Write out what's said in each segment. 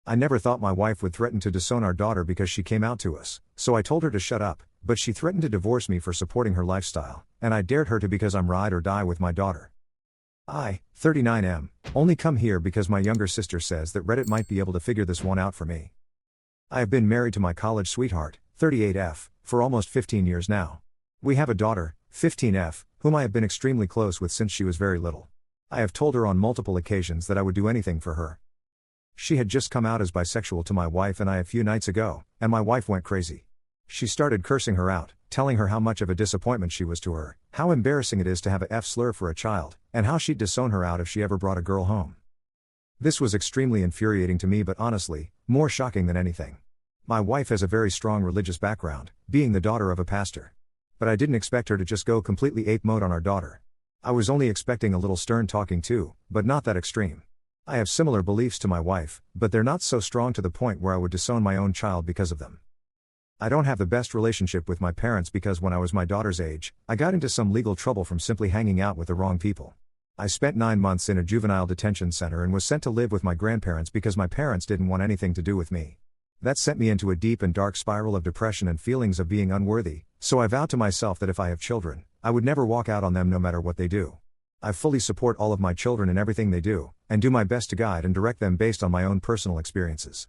I never thought my wife would threaten to disown our daughter because she came out to us, so I told her to shut up, but she threatened to divorce me for supporting her lifestyle, and I dared her to because I'm ride or die with my daughter. I, 39M, only come here because my younger sister says that Reddit might be able to figure this one out for me. I have been married to my college sweetheart, 38F, for almost 15 years now. We have a daughter, 15F, whom I have been extremely close with since she was very little. I have told her on multiple occasions that I would do anything for her. She had just come out as bisexual to my wife and I a few nights ago, and my wife went crazy. She started cursing her out, telling her how much of a disappointment she was to her, how embarrassing it is to have a F slur for a child, and how she'd disown her out if she ever brought a girl home. This was extremely infuriating to me, but honestly, more shocking than anything. My wife has a very strong religious background, being the daughter of a pastor. But I didn't expect her to just go completely ape mode on our daughter. I was only expecting a little stern talking too, but not that extreme. I have similar beliefs to my wife, but they're not so strong to the point where I would disown my own child because of them. I don't have the best relationship with my parents because when I was my daughter's age, I got into some legal trouble from simply hanging out with the wrong people. I spent 9 months in a juvenile detention center and was sent to live with my grandparents because my parents didn't want anything to do with me. That sent me into a deep and dark spiral of depression and feelings of being unworthy, so I vowed to myself that if I have children, I would never walk out on them no matter what they do. I fully support all of my children in everything they do, and do my best to guide and direct them based on my own personal experiences.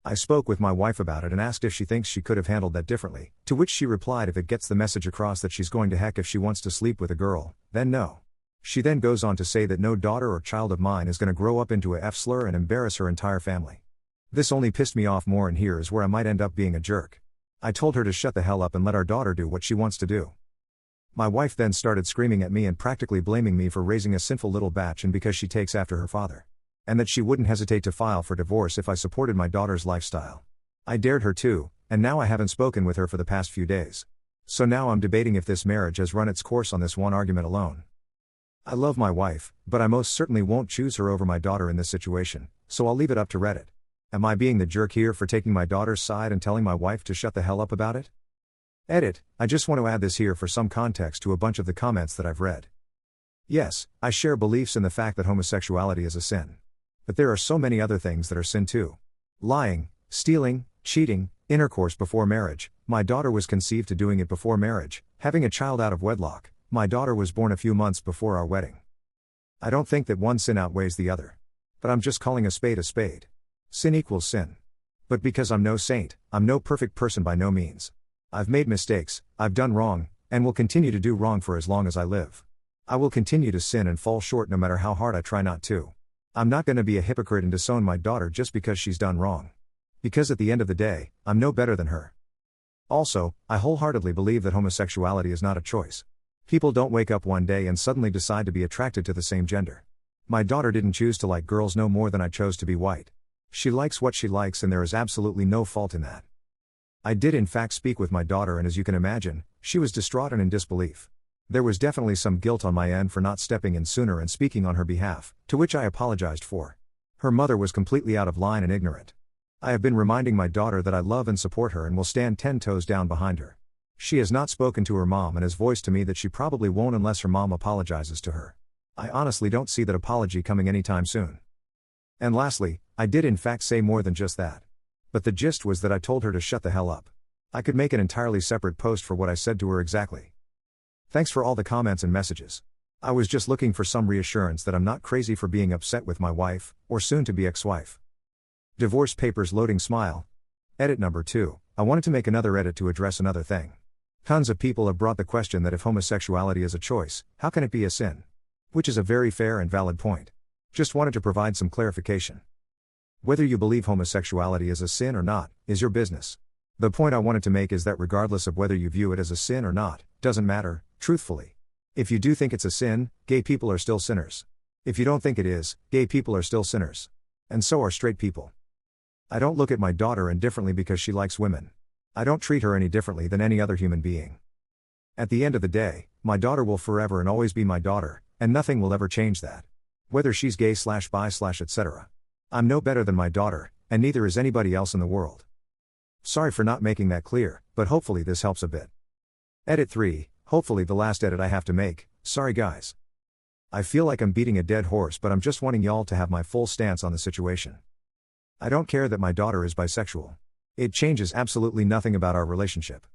I spoke with my wife about it and asked if she thinks she could have handled that differently, to which she replied if it gets the message across that she's going to heck if she wants to sleep with a girl, then no. She then goes on to say that no daughter or child of mine is going to grow up into a F slur and embarrass her entire family. This only pissed me off more, and here is where I might end up being a jerk. I told her to shut the hell up and let our daughter do what she wants to do. My wife then started screaming at me and practically blaming me for raising a sinful little batch and because she takes after her father. And that she wouldn't hesitate to file for divorce if I supported my daughter's lifestyle. I dared her to, and now I haven't spoken with her for the past few days. So now I'm debating if this marriage has run its course on this one argument alone. I love my wife, but I most certainly won't choose her over my daughter in this situation, so I'll leave it up to Reddit. Am I being the jerk here for taking my daughter's side and telling my wife to shut the hell up about it? Edit, I just want to add this here for some context to a bunch of the comments that I've read. Yes, I share beliefs in the fact that homosexuality is a sin. But there are so many other things that are sin too. Lying, stealing, cheating, intercourse before marriage, my daughter was conceived to doing it before marriage, having a child out of wedlock, my daughter was born a few months before our wedding. I don't think that one sin outweighs the other. But I'm just calling a spade a spade. Sin equals sin. But because I'm no saint, I'm no perfect person by no means. I've made mistakes, I've done wrong, and will continue to do wrong for as long as I live. I will continue to sin and fall short no matter how hard I try not to. I'm not going to be a hypocrite and disown my daughter just because she's done wrong. Because at the end of the day, I'm no better than her. Also, I wholeheartedly believe that homosexuality is not a choice. People don't wake up one day and suddenly decide to be attracted to the same gender. My daughter didn't choose to like girls no more than I chose to be white. She likes what she likes and there is absolutely no fault in that. I did in fact speak with my daughter and as you can imagine, she was distraught and in disbelief. There was definitely some guilt on my end for not stepping in sooner and speaking on her behalf, to which I apologized for. Her mother was completely out of line and ignorant. I have been reminding my daughter that I love and support her and will stand 10 toes down behind her. She has not spoken to her mom and has voiced to me that she probably won't unless her mom apologizes to her. I honestly don't see that apology coming anytime soon. And lastly, I did in fact say more than just that. But the gist was that I told her to shut the hell up. I could make an entirely separate post for what I said to her exactly. Thanks for all the comments and messages. I was just looking for some reassurance that I'm not crazy for being upset with my wife, or soon to be ex-wife. Divorce papers loading smile. Edit number 2, I wanted to make another edit to address another thing. Tons of people have brought the question that if homosexuality is a choice, how can it be a sin? Which is a very fair and valid point. Just wanted to provide some clarification. Whether you believe homosexuality is a sin or not, is your business. The point I wanted to make is that regardless of whether you view it as a sin or not, doesn't matter, truthfully. If you do think it's a sin, gay people are still sinners. If you don't think it is, gay people are still sinners. And so are straight people. I don't look at my daughter indifferently because she likes women. I don't treat her any differently than any other human being. At the end of the day, my daughter will forever and always be my daughter, and nothing will ever change that. Whether she's gay/bi/ etc. I'm no better than my daughter, and neither is anybody else in the world. Sorry for not making that clear, but hopefully this helps a bit. Edit 3, hopefully the last edit I have to make, sorry guys. I feel like I'm beating a dead horse but I'm just wanting y'all to have my full stance on the situation. I don't care that my daughter is bisexual. It changes absolutely nothing about our relationship.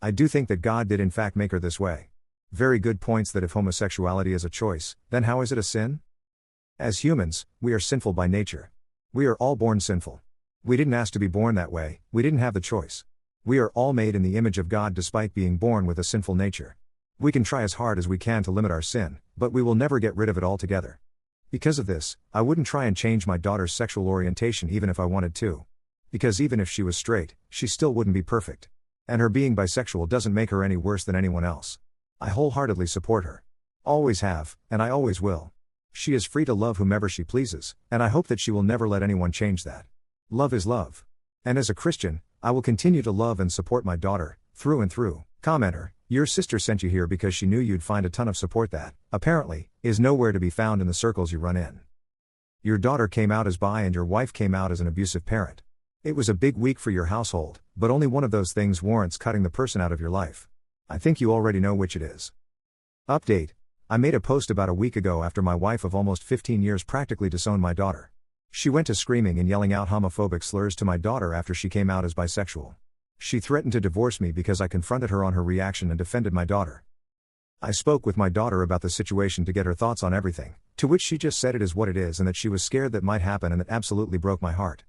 I do think that God did in fact make her this way. Very good points that if homosexuality is a choice, then how is it a sin? As humans, we are sinful by nature. We are all born sinful. We didn't ask to be born that way, we didn't have the choice. We are all made in the image of God despite being born with a sinful nature. We can try as hard as we can to limit our sin, but we will never get rid of it altogether. Because of this, I wouldn't try and change my daughter's sexual orientation even if I wanted to. Because even if she was straight, she still wouldn't be perfect. And her being bisexual doesn't make her any worse than anyone else. I wholeheartedly support her. Always have, and I always will. She is free to love whomever she pleases, and I hope that she will never let anyone change that. Love is love. And as a Christian, I will continue to love and support my daughter, through and through. Commenter, your sister sent you here because she knew you'd find a ton of support that, apparently, is nowhere to be found in the circles you run in. Your daughter came out as bi and your wife came out as an abusive parent. It was a big week for your household, but only one of those things warrants cutting the person out of your life. I think you already know which it is. Update. I made a post about a week ago after my wife of almost 15 years practically disowned my daughter. She went to screaming and yelling out homophobic slurs to my daughter after she came out as bisexual. She threatened to divorce me because I confronted her on her reaction and defended my daughter. I spoke with my daughter about the situation to get her thoughts on everything, to which she just said it is what it is and that she was scared that might happen, and it absolutely broke my heart.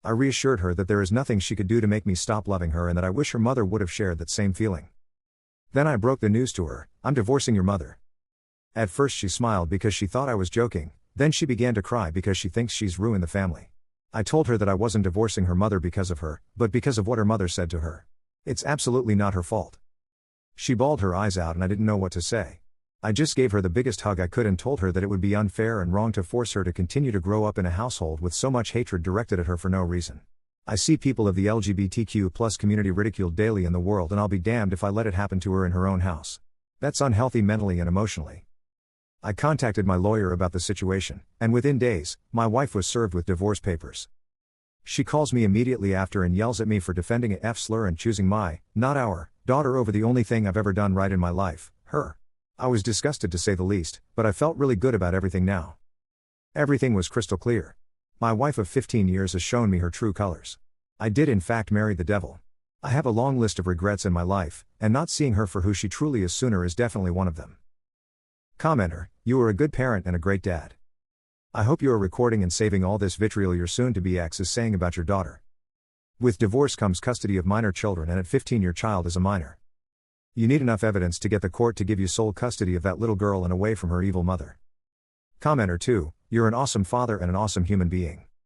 I reassured her that there is nothing she could do to make me stop loving her and that I wish her mother would have shared that same feeling. Then I broke the news to her: I'm divorcing your mother. At first she smiled because she thought I was joking, then she began to cry because she thinks she's ruined the family. I told her that I wasn't divorcing her mother because of her, but because of what her mother said to her. It's absolutely not her fault. She bawled her eyes out and I didn't know what to say. I just gave her the biggest hug I could and told her that it would be unfair and wrong to force her to continue to grow up in a household with so much hatred directed at her for no reason. I see people of the LGBTQ+ community ridiculed daily in the world, and I'll be damned if I let it happen to her in her own house. That's unhealthy mentally and emotionally. I contacted my lawyer about the situation, and within days, my wife was served with divorce papers. She calls me immediately after and yells at me for defending a F-slur and choosing my, not our, daughter over the only thing I've ever done right in my life, her. I was disgusted to say the least, but I felt really good about everything now. Everything was crystal clear. My wife of 15 years has shown me her true colors. I did in fact marry the devil. I have a long list of regrets in my life, and not seeing her for who she truly is sooner is definitely one of them. Commenter, you are a good parent and a great dad. I hope you are recording and saving all this vitriol your soon-to-be ex is saying about your daughter. With divorce comes custody of minor children, and at 15 your child is a minor. You need enough evidence to get the court to give you sole custody of that little girl and away from her evil mother. Commenter 2, you're an awesome father and an awesome human being.